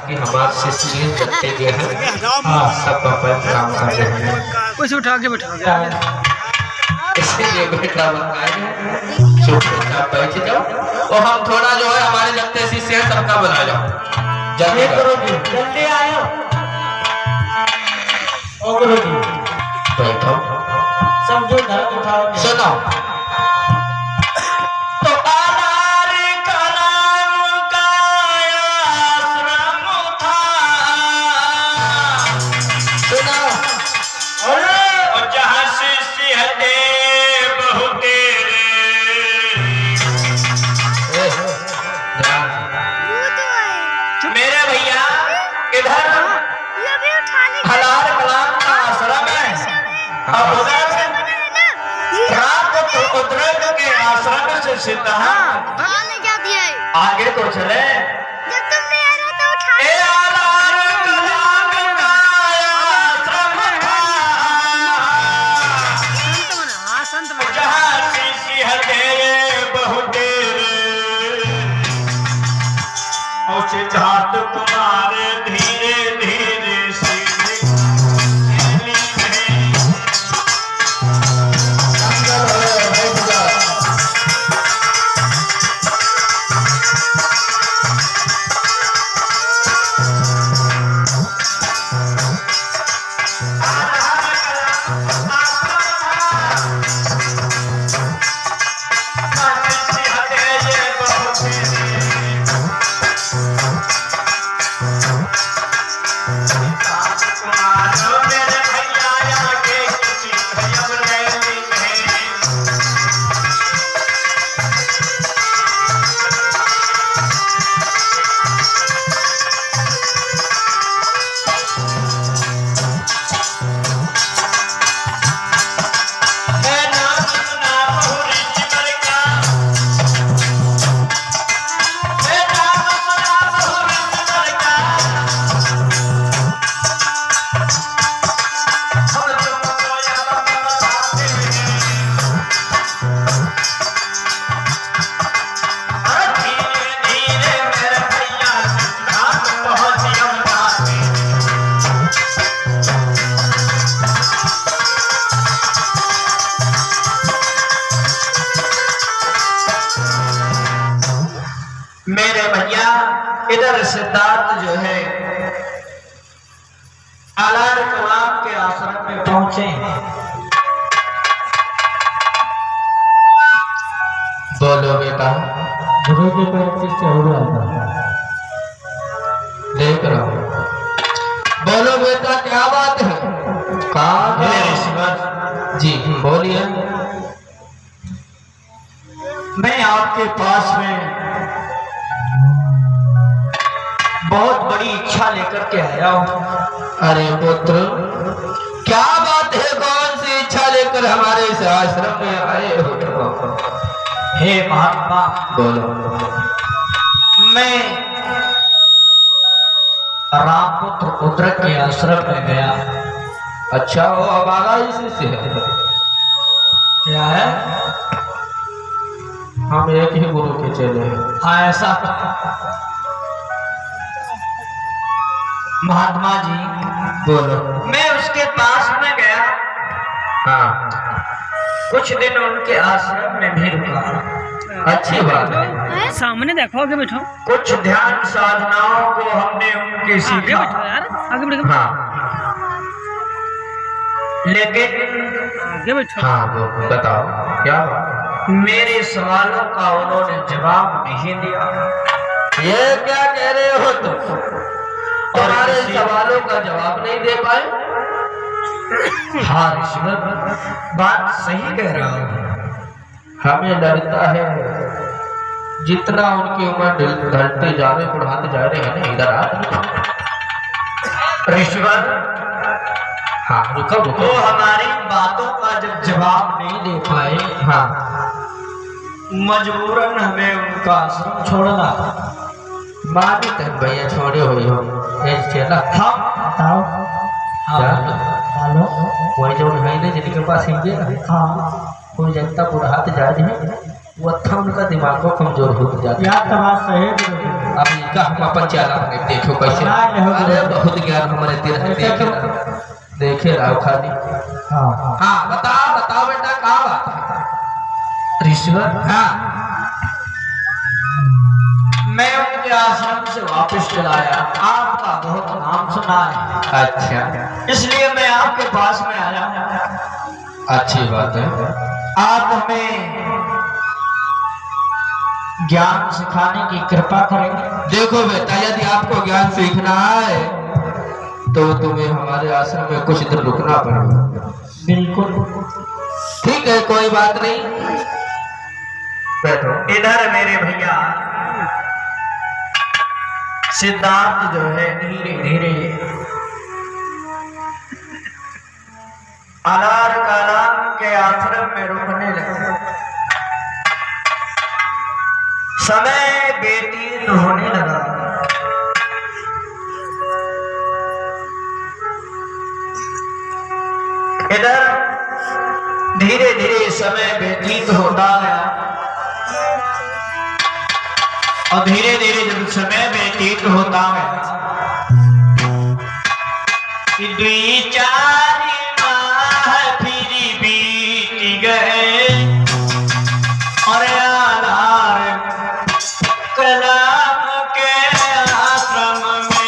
कि हमारे शिष्य करते गए हैं। हाँ, सब पर काम कर रहे हैं। कुछ उठा के बैठा इसीलिए बेटा बताए चुपचाप बैठ जाओ और हम थोड़ा जो है हमारे लगते शिष्य हैं सबका बना जाओ। जल्दी करो जी, जल्दी आयो। ओ गुरु जी बैठो। सब जो धर्म उठाओ सुनो तो आधार कलाम का आश्रम था। सुनो और जहाँ शिष्य थे बहु तेरे। मेरे भैया इधर हलाल कलाम का आश्रम है और उधर रात तो उद्रक के आश्रम से सिद्धांत आगे तो चले। ए हलाल कलाम का आश्रम था जहाँ शिष्य थे बहु तेरे और सिद्धार्थ कुमार धीरे धीरे सीधे मेरे भैया इधर सिद्धार्थ जो है आलार कलाम के आश्रम में पहुंचे। बोलो बेटा। गुरु जी को एक चीज जरूर आता देख रहा हूँ। बोलो बेटा क्या बात है? कहाँ है ऋषिवर जी? बोलिए। मैं आपके पास में बहुत बड़ी इच्छा लेकर के आया हूँ। अरे पुत्र क्या बात है? कौन सी इच्छा लेकर हमारे इस आश्रम में आए हो? हे महात्मा बोलो। मैं रामपुत्र उद्रक के आश्रम में गया। अच्छा वो हमारा ही शिष्य है। क्या है? हम एक ही गुरु के चेले हैं। हाँ ऐसा महात्मा जी। बोलो। मैं उसके पास में गया। हाँ कुछ दिन उनके आश्रम में भी रुका। अच्छी बात है। सामने देखो, आगे बैठो, कुछ ध्यान साधनाओं को हमने उनके आगे सीखा। बैठो यार, आगे बैठो, हाँ लेकिन आगे बैठो। हाँ बताओ क्या बात? मेरे सवालों का उन्होंने जवाब नहीं दिया। ये क्या कह रहे हो तुम? तुम्हारे सवालों का जवाब नहीं दे पाए? हाँ ईश्वर बात सही कह रहा हूँ। हमें लगता है जितना उनकी उम्र ढलते जा रहे बढ़ाते जा रहे हैं ना, इधर आ ईश्वर। हाँ रुको रुको। वो हमारी बातों का जब जवाब नहीं दे पाए, हाँ मजबूरन हमें उनका आश्रम छोड़ना। मानी तक भैया छोड़े हुई हो चला। हाँ बताओ। क्या? हेलो वही जो है ना जिनके पास हिंगे ना, हाँ कोई जनता बुढ़ाते जा रही है, वो अच्छा उनका दिमाग को कमजोर होते जाता है। यार तो बात सही है। अब का हम अपन चाला नहीं देखो कैसे अरे बहुत ज्ञान हमारे देखे राव खाली। हाँ बताओ बेटा क्या बात है। रिश्वत हाँ मैं उनके आश्रम से वापस चला आया, आपका बहुत नाम सुना है, अच्छा इसलिए मैं आपके पास में आया। अच्छी बात है। आप हमें ज्ञान सिखाने की कृपा करेंगे। देखो बेटा यदि आपको ज्ञान सीखना है तो तुम्हें हमारे आश्रम में कुछ दिन रुकना पड़ेगा। बिल्कुल ठीक है कोई बात नहीं, बैठो। इधर मेरे भैया सिद्धार्थ जो है धीरे धीरे अलार कलाम के आश्रम में रुकने लगे। समय व्यतीत होने लगा। इधर धीरे धीरे समय व्यतीत होता गया और धीरे धीरे जब समय व्यतीत होता गया कि 2-4 माह फिर बीत गए और अलार कलाम के आश्रम में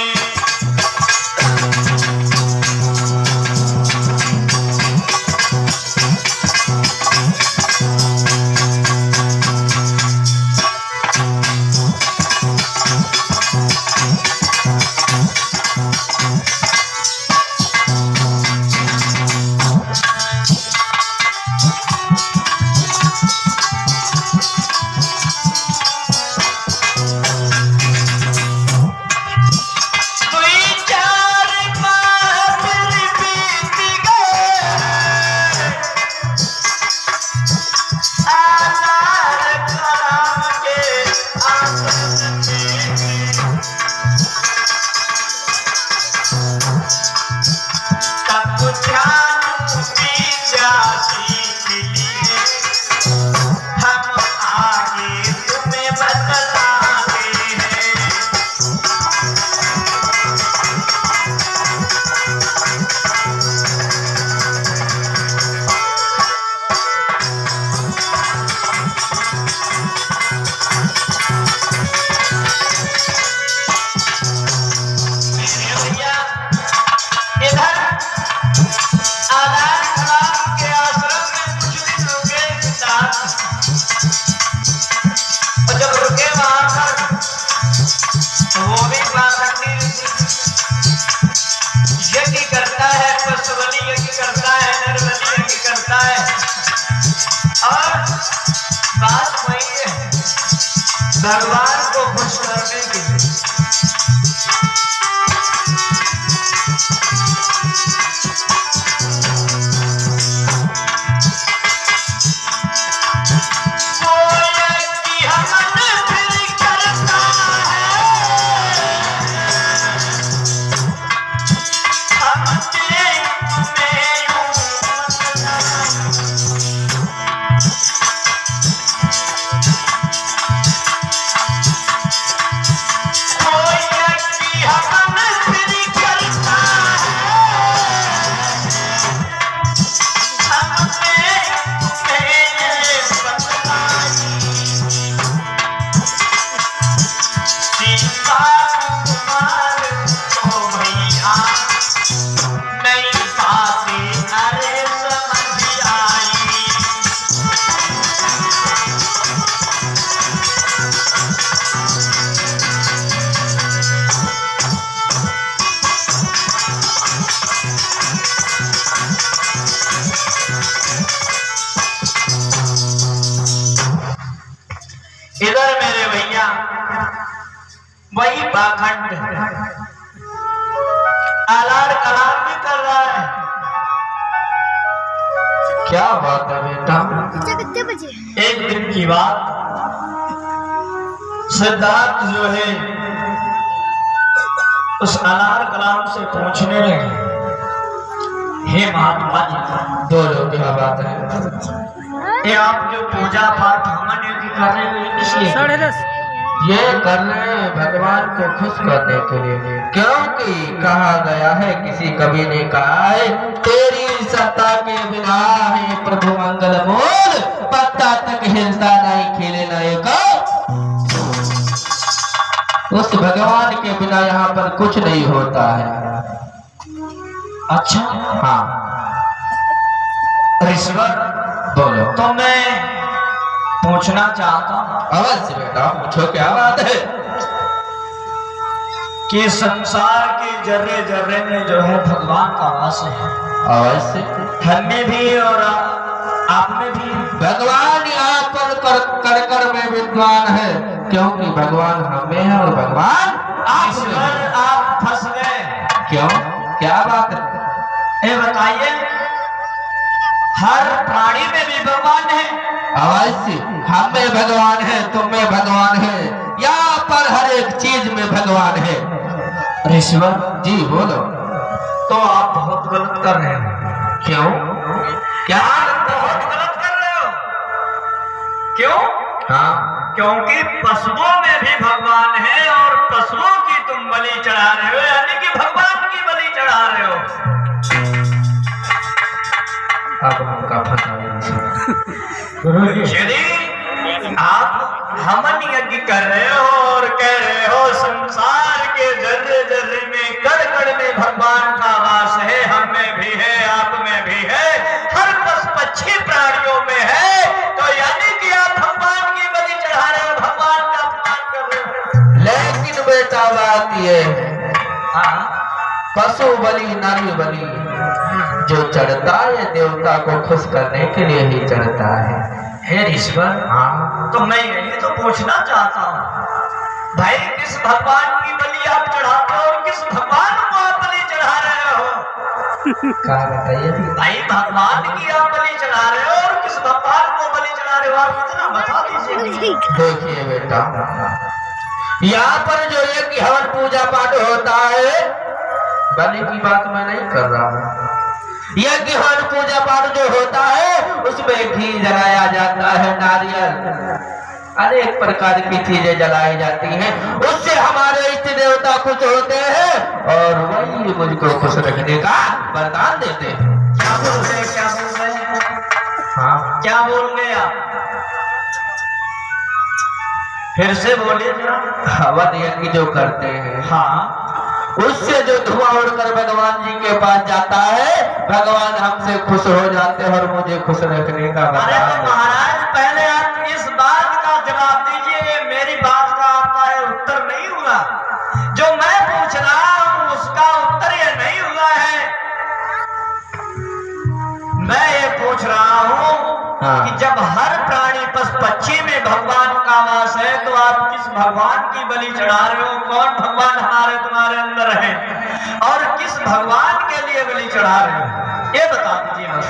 भगवान को खुश करने के लिए इधर मेरे भैया वही पाखंड आलार कलाम भी कर रहा है। क्या बात है बेटा? कितने बजे? एक दिन की बात, सिद्धार्थ जो है उस अलार कलाम से पूछने लगे, हे महात्मा जी, बोलो क्या बात है? ये आप जो पूजा पाठ हमने की कर रहे हो, इसलिए 10:30 ये कर रहे हैं भगवान को खुश करने के लिए, क्योंकि कहा गया है, किसी कवि ने कहा है, तेरी सत्ता के बिना है प्रभु मंगल मूल, पत्ता तक हिलता नहीं खिले नहीं का। उस भगवान के बिना यहाँ पर कुछ नहीं होता है। अच्छा हाँ ऋषिवर, बोलो। तो मैं पूछना चाहता हूँ, अवश्य बेटा पूछो, क्या बात है? कि संसार के जर्रे जर्रे में जो है भगवान का वास है। अवश्य, हमें भी और आप में भी। भगवान यहाँ पर कर में विद्वान है, क्योंकि भगवान हमें है और भगवान ईश्वर आप फंस गए। क्यों, क्या बात है? ये बताइए, हर प्राणी में भी भगवान है। अवश्य, हम में भगवान है, तुम में भगवान है, यहाँ पर हर एक चीज में भगवान है। ऋषिवर जी बोलो। तो आप बहुत गलत कर रहे हो। क्यों, क्या? आप बहुत गलत कर रहे हो। क्यों? हाँ, क्योंकि पशुओं में भी भगवान है और पशुओं की तुम बलि चढ़ा रहे हो, यानी कि भगवान की बलि चढ़ा रहे हो। अब हमका पता यदि आप हवन यज्ञ कर रहे हो और कह रहे हो संसार के जर्रे जर्रे में कण कण में भगवान का वास है, हम में भी है, आप में भी है, हर पशु पक्षी प्राणियों में है, तो यानी कि आप भगवान की बलि चढ़ा रहे हो, भगवान का अपमान कर रहे हो। लेकिन बेटा बात ये है, हाँ, पशु बलि नारी बलि जो चढ़ता है देवता को खुश करने के लिए ही चढ़ता है। हे ईश्वर, हाँ, तो मैं यही तो पूछना चाहता हूँ, भाई किस भगवान की बलि आप चढ़ाते हो और किस भगवान को आप बलि चढ़ा रहे हो? क्या बताइए? भाई भगवान की आप बलि चढ़ा रहे हो और किस भगवान को बलि चढ़ा रहे हो, आप इतना बता दीजिए। देखिए बेटा, यहाँ पर जो यज्ञ हवन पूजा पाठ होता है, बलि की बात मैं नहीं कर रहा हूँ। यज्ञ हवन पूजा पाठ जो होता है उसमें घी जलाया जाता है, नारियल, अनेक प्रकार की चीजें जलाई जाती हैं, उससे हमारे इष्ट देवता खुश होते हैं और वही मुझको खुश रखने का वरदान देते हैं। क्या बोल रहे, क्या बोल रहे? हाँ, क्या बोल रहे आप? फिर से बोलिए जरा। हवन यज्ञ जो करते हैं, हाँ, उससे जो धुआं उड़कर भगवान जी के पास जाता है, भगवान हमसे खुश हो जाते हैं और मुझे खुश रखने का अरे तो वरदान। महाराज पहले आप इस बात का जवाब दीजिए, ये मेरी बात का आपका ये उत्तर नहीं हुआ। जो मैं पूछ रहा हूँ उसका उत्तर ये नहीं हुआ है। मैं ये पूछ रहा हूँ हाँ। कि जब हर प्राणी पशु पक्षी में भगवान का वास है, तो आप किस भगवान की बलि चढ़ा रहे हो? कौन भगवान हमारे तुम्हारे अंदर है और किस भगवान के लिए बलि चढ़ा रहे हो, ये बता दीजिए बस।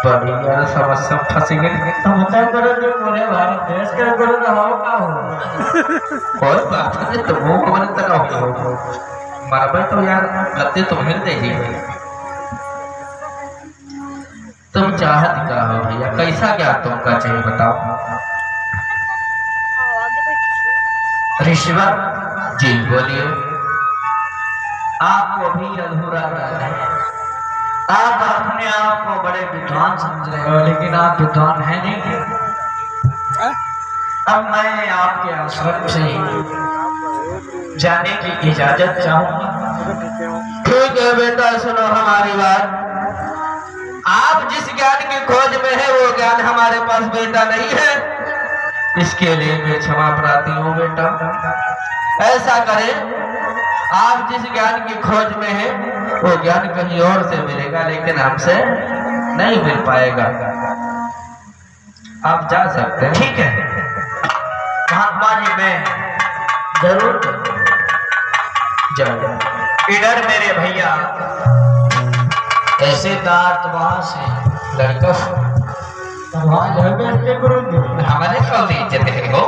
बड़ी यार समस्या फंस गई। बोले भारत देश के गुरु का हो कोई बात नहीं, तो वो कमन तक हो मरबे तो यार गद्दे तो मिल देगी। तुम चाहत क्या हो भैया, कैसा क्या तुमका चाहिए बताओ? ऋषिवर जी बोलिए। आपको भी अधूरा है। आप अपने आप को बड़े विद्वान समझ रहे हो, लेकिन आप विद्वान है नहीं। अब मैं आपके आश्रम से जाने की इजाजत चाहूंगा। ठीक है बेटा, सुनो हमारी बात। आप जिस ज्ञान की खोज में है वो ज्ञान हमारे पास बेटा नहीं है, इसके लिए मैं क्षमा प्रार्थी हूँ बेटा। ऐसा करें, आप जिस ज्ञान की खोज में है वो ज्ञान कहीं और से मिलेगा, लेकिन हमसे नहीं मिल पाएगा। आप जा सकते हैं। ठीक है महात्मा जी, मैं जरूर जाओ। इधर मेरे भैया ऐसे दांतवां से लड़का गुरु जी, हमारे कौन इज्जत है हो?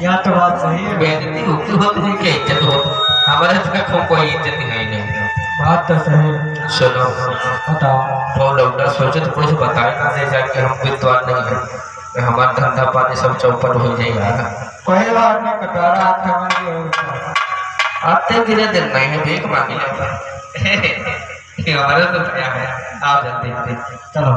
यह तो बात सही है। बेइज्जती होती होती है क्या इज्जत हो? हमारे तक कोई इज्जत है नहीं। बात तो सही। सुनो, बताओ। वो लोग ना सोचे तो कुछ बताए ना दे जाके हम विद्वान नहीं है। हमारा धंधा पानी सब चौपट हो जाएगा। कोई बात नहीं, कटोरा आपके मन आते गिरे दिन नहीं है, भीख मांगी हमारा तो क्या है, आप जल्दी चलो